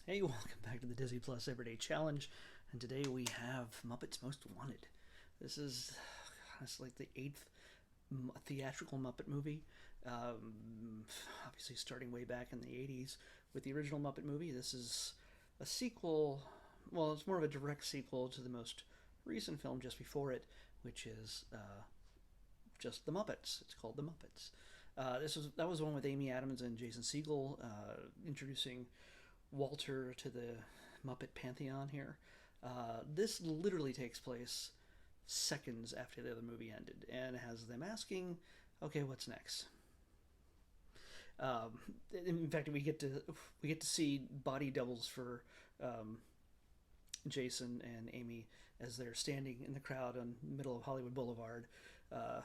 Hey, welcome back to the Disney Plus Everyday Challenge, and today we have Muppets Most Wanted. This is honestly like the eighth theatrical Muppet movie. Obviously, starting way back in the 80s with the original Muppet movie. This is a sequel, well, it's more of a direct sequel to the most recent film just before it, which is just The Muppets. It's called The Muppets. That was one with Amy Adams and Jason Segel introducing Walter to the Muppet pantheon here. This literally takes place seconds after the other movie ended and has them asking, "Okay, what's next?" Um, in fact, we get to see body doubles for um, Jason and Amy as they're standing in the crowd on the middle of Hollywood Boulevard. Of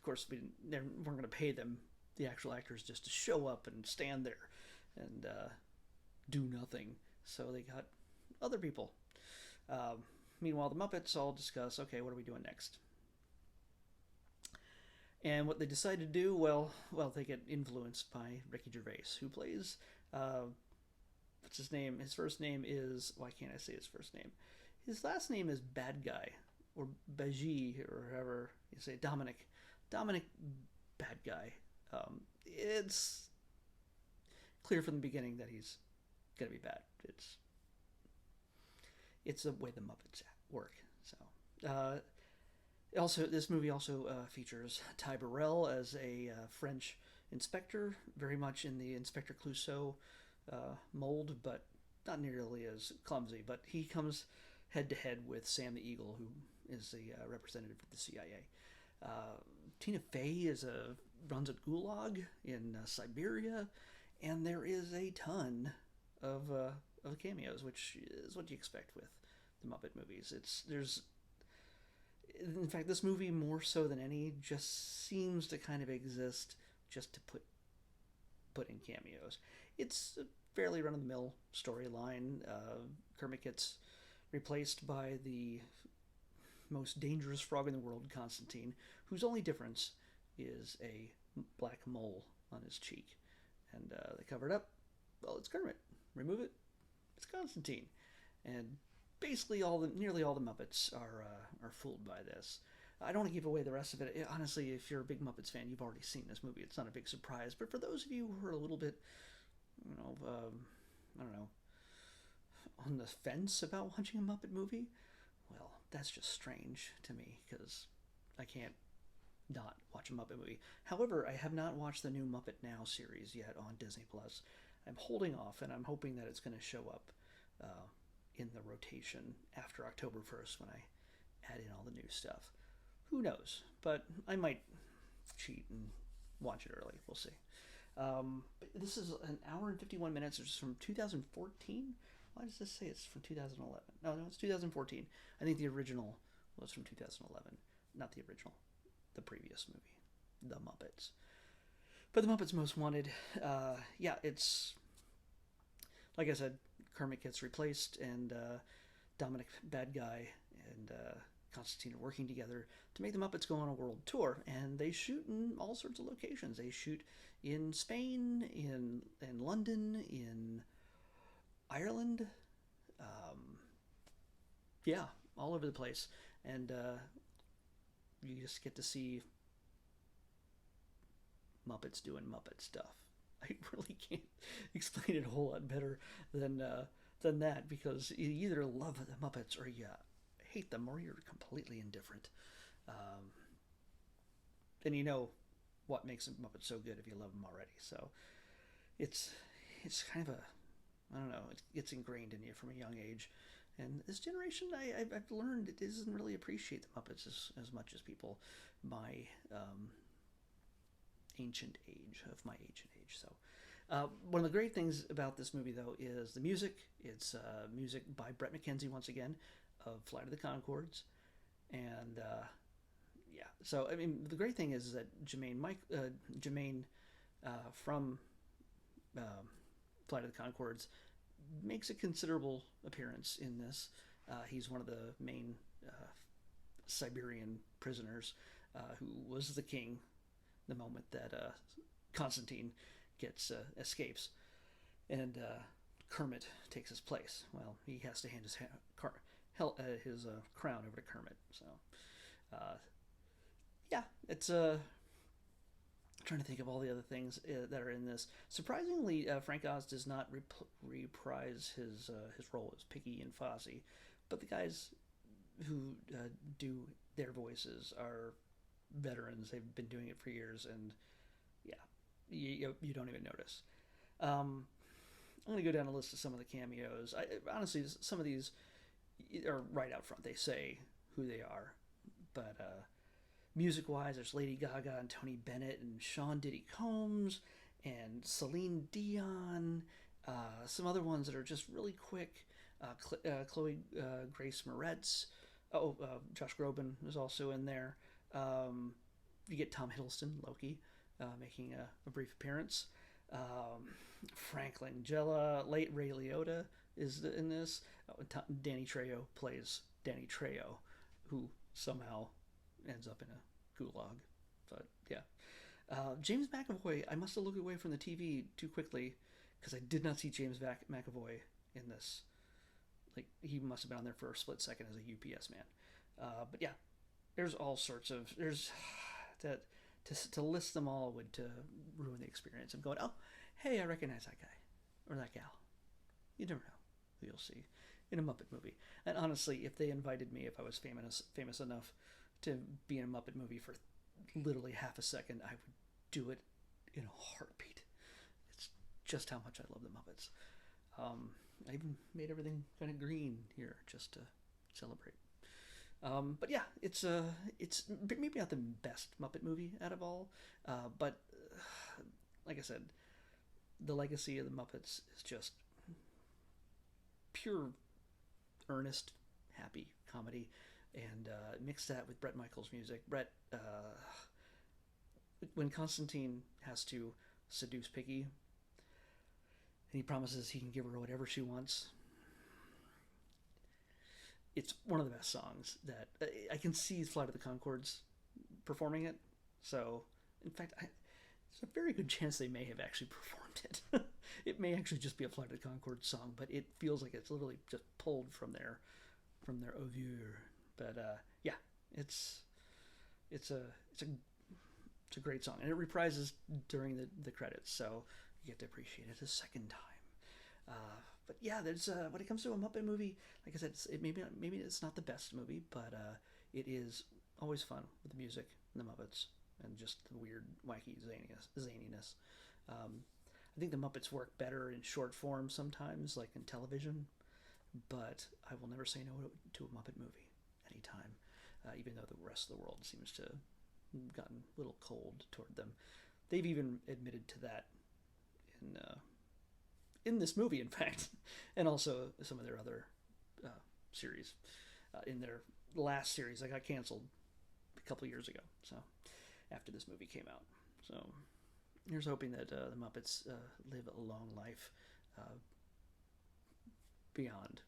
course, we weren't going to pay them, the actual actors, just to show up and stand there and do nothing. So they got other people. Meanwhile, the Muppets all discuss, okay, what are we doing next? And what they decide to do, well, they get influenced by Ricky Gervais, who plays, what's his name? His first name is, why can't I say his first name? His last name is Bad Guy, or Baji, or however you say, Dominic. Dominic Bad Guy. It's clear from the beginning that he's gonna be bad. It's the way the Muppets work. So, also this movie also features Ty Burrell as a French inspector, very much in the Inspector Clouseau mold, but not nearly as clumsy. But he comes head to head with Sam the Eagle, who is the representative of the CIA. Tina Fey runs a gulag in Siberia, and there is a ton of cameos, which is what you expect with the Muppet movies. There's in fact, this movie more so than any just seems to kind of exist just to put in cameos. It's a fairly run of the mill storyline. Kermit gets replaced by the most dangerous frog in the world, Constantine, whose only difference is a black mole on his cheek. And they cover it up. Well, it's Kermit. Remove it. It's Constantine. And basically, nearly all the Muppets are fooled by this. I don't want to give away the rest of it. Honestly, if you're a big Muppets fan, you've already seen this movie. It's not a big surprise. But for those of you who are a little bit, I don't know, on the fence about watching a Muppet movie, well, that's just strange to me because I can't not watch a Muppet movie. However, I have not watched the new Muppet Now series yet on Disney Plus. I'm holding off, and I'm hoping that it's going to show up in the rotation after October 1st when I add in all the new stuff. Who knows? But I might cheat and watch it early. We'll see. But this is an hour and 51 minutes. It's from 2014. Why does this say it's from 2011? No, it's 2014. I think the original was from 2011. Not the original, the previous movie, The Muppets. But The Muppets Most Wanted, yeah, it's like I said, Kermit gets replaced, and Dominic, Bad Guy, and Constantine are working together to make the Muppets go on a world tour, and they shoot in all sorts of locations. They shoot in Spain, in London, in Ireland, yeah, all over the place, and you just get to see Muppets doing Muppet stuff. I really can't explain it a whole lot better than that because you either love the Muppets or you hate them or you're completely indifferent. Um, and you know what makes the Muppets so good if you love them already. So it's it's kind of I don't know, it gets ingrained in you from a young age. And this generation, I've learned it doesn't really appreciate the Muppets as much as people my of my ancient age. So, one of the great things about this movie, though, is the music. It's music by Brett McKenzie once again of Flight of the Conchords, and yeah. So, I mean, the great thing is that Jermaine from Flight of the Conchords makes a considerable appearance in this. He's one of the main Siberian prisoners who was the king the moment that Constantine escapes, and Kermit takes his place. Well, he has to hand his crown over to Kermit. So, uh, yeah, it's trying to think of all the other things that are in this. Surprisingly, Frank Oz does not reprise his role as Piggy and Fozzie, but the guys who do their voices are veterans. They've been doing it for years, and yeah, you don't even notice. I'm going to go down a list of some of the cameos. Honestly, some of these are right out front. They say who they are, but music-wise, there's Lady Gaga and Tony Bennett and Sean Diddy Combs and Celine Dion. Some other ones that are just really quick. Chloe Grace Moretz. Josh Groban is also in there. You get Tom Hiddleston, Loki, making a brief appearance. Frank Langella, late Ray Liotta is in this. Danny Trejo plays Danny Trejo, who somehow ends up in a gulag. But yeah, James McAvoy. I must have looked away from the TV too quickly because I did not see James McAvoy in this. Like he must have been on there for a split second as a UPS man. But yeah, there's all sorts of that. To list them all would ruin the experience of going, oh, hey, I recognize that guy or that gal. You never know who you'll see in a Muppet movie. And honestly, if they invited me, if I was famous enough to be in a Muppet movie for literally half a second, I would do it in a heartbeat. It's just how much I love the Muppets. I even made everything kind of green here just to celebrate. But yeah, it's maybe not the best Muppet movie out of all, but like I said, the legacy of the Muppets is just pure, earnest, happy comedy, and mix that with Bret Michaels' music. Bret, when Constantine has to seduce Piggy, and he promises he can give her whatever she wants. It's one of the best songs that I can see Flight of the Conchords performing it. So, in fact, there's a very good chance they may have actually performed it. It may actually just be a Flight of the Conchords song, but it feels like it's literally just pulled from their oeuvre. But yeah, it's a great song, and it reprises during the credits, so you get to appreciate it a second time. But yeah, there's when it comes to a Muppet movie, like I said, maybe it's not the best movie, but it is always fun with the music and the Muppets and just the weird, wacky zaniness. I think the Muppets work better in short form sometimes, like in television, but I will never say no to a Muppet movie anytime, even though the rest of the world seems to have gotten a little cold toward them. They've even admitted to that in this movie, in fact, and also some of their other series. In their last series, that got canceled a couple years ago, so after this movie came out. So here's hoping that the Muppets live a long life beyond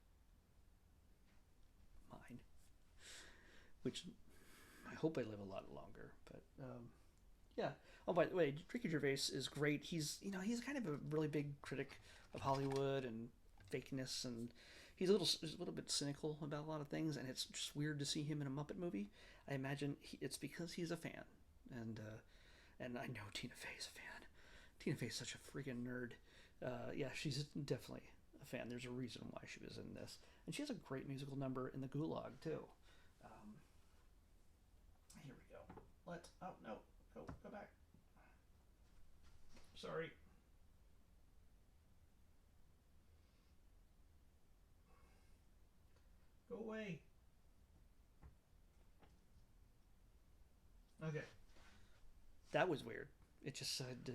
mine, which I hope I live a lot longer. But yeah. Oh, by the way, Ricky Gervais is great. He's kind of a really big critic of Hollywood and fakeness, and he's a little bit cynical about a lot of things, and it's just weird to see him in a Muppet movie. I imagine it's because he's a fan, and I know Tina Fey's a fan. Tina Fey's such a freaking nerd. Yeah, she's definitely a fan. There's a reason why she was in this, and she has a great musical number in the Gulag too. Here we go. Go back. Sorry. Go away. Okay. That was weird. It just decided to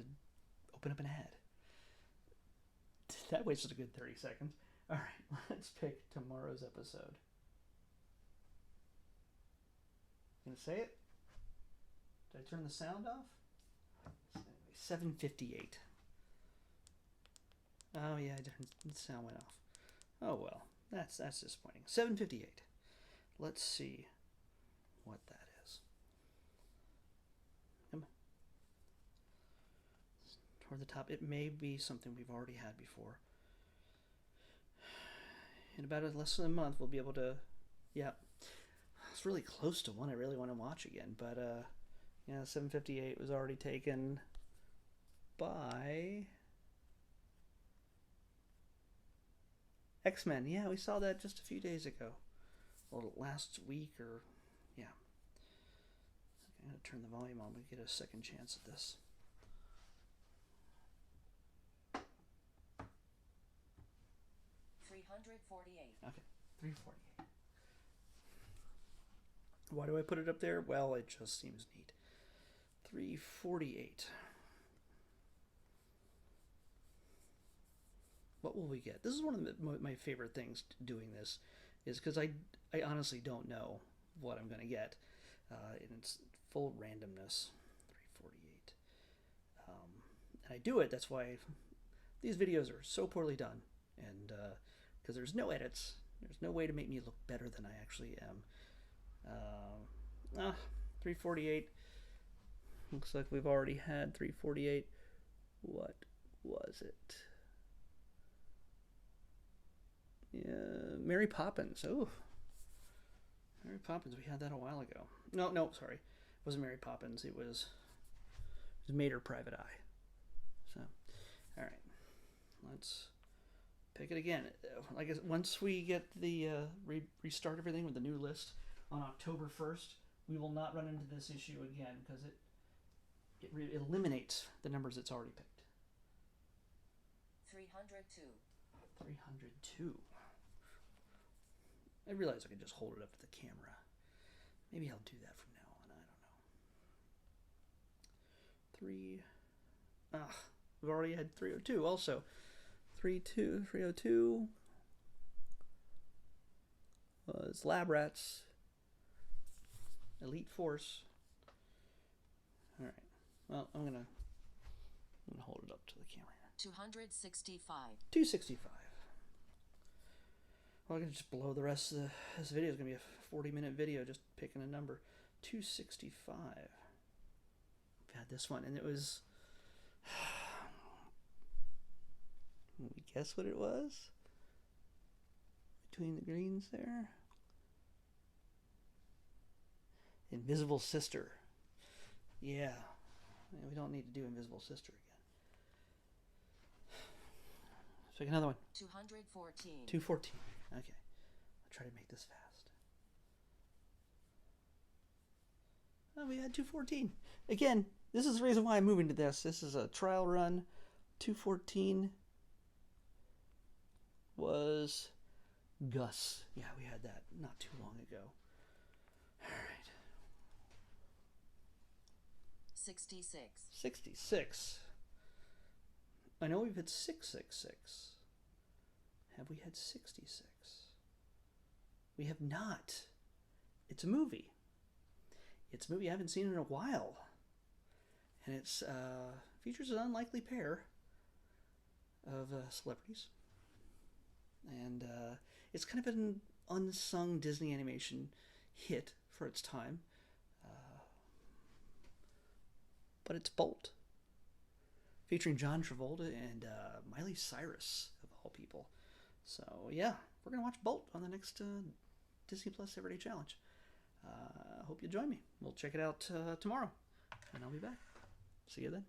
open up an ad. That wasted a good 30 seconds. Alright, let's pick tomorrow's episode. Gonna say it? Did I turn the sound off? 7:58. Oh yeah, the sound went off. Oh well, that's disappointing. 7:58. Let's see what that is. Toward the top, it may be something we've already had before. in about less than a month, we'll be able to. Yeah, it's really close to one I really want to watch again, but yeah, 758 was already taken by X-Men. Yeah, we saw that just a few days ago, or last week, or yeah. I'm gonna turn the volume on. We get a second chance at this. 348. Okay, 348. Why do I put it up there? Well, it just seems neat. 348. What will we get? This is one of my favorite things doing this, is because I honestly don't know what I'm going to get. And it's full randomness. 348. And I do it, that's why these videos are so poorly done. And because there's no edits, there's no way to make me look better than I actually am. 348. Looks like we've already had 348. What was it? Yeah, Mary Poppins. Oh, Mary Poppins. We had that a while ago. No, sorry. It wasn't Mary Poppins. It was Mater Private Eye. So, all right. Let's pick it again. I guess once we get the restart everything with the new list on October 1st, we will not run into this issue again because it eliminates the numbers it's already picked. 302. 302. I realize I could just hold it up to the camera. Maybe I'll do that from now on. I don't know. We've already had 302 also. 302 was Lab Rats. Elite Force. All right. Well, I'm gonna hold it up to the camera here. 265. 265. Well, I'm gonna just blow the rest of this video. It's gonna be a 40-minute video just picking a number. 265. I've had this one, and it was. Can we guess what it was? Between the greens there. Invisible Sister. Yeah. We don't need to do Invisible Sister again. Let's pick another one. 214. 214. Okay. I'll try to make this fast. Oh, we had 214. Again, this is the reason why I'm moving to this. This is a trial run. 214 was Gus. Yeah, we had that not too long ago. All right. 66. 66. I know we've had 666. Have we had 66? We have not. It's a movie. It's a movie I haven't seen in a while. And it features an unlikely pair of celebrities. And it's kind of an unsung Disney animation hit for its time. But it's Bolt. Featuring John Travolta and Miley Cyrus, of all people. So, yeah, we're going to watch Bolt on the next Disney Plus Everyday Challenge. I hope you join me. We'll check it out tomorrow. And I'll be back. See you then.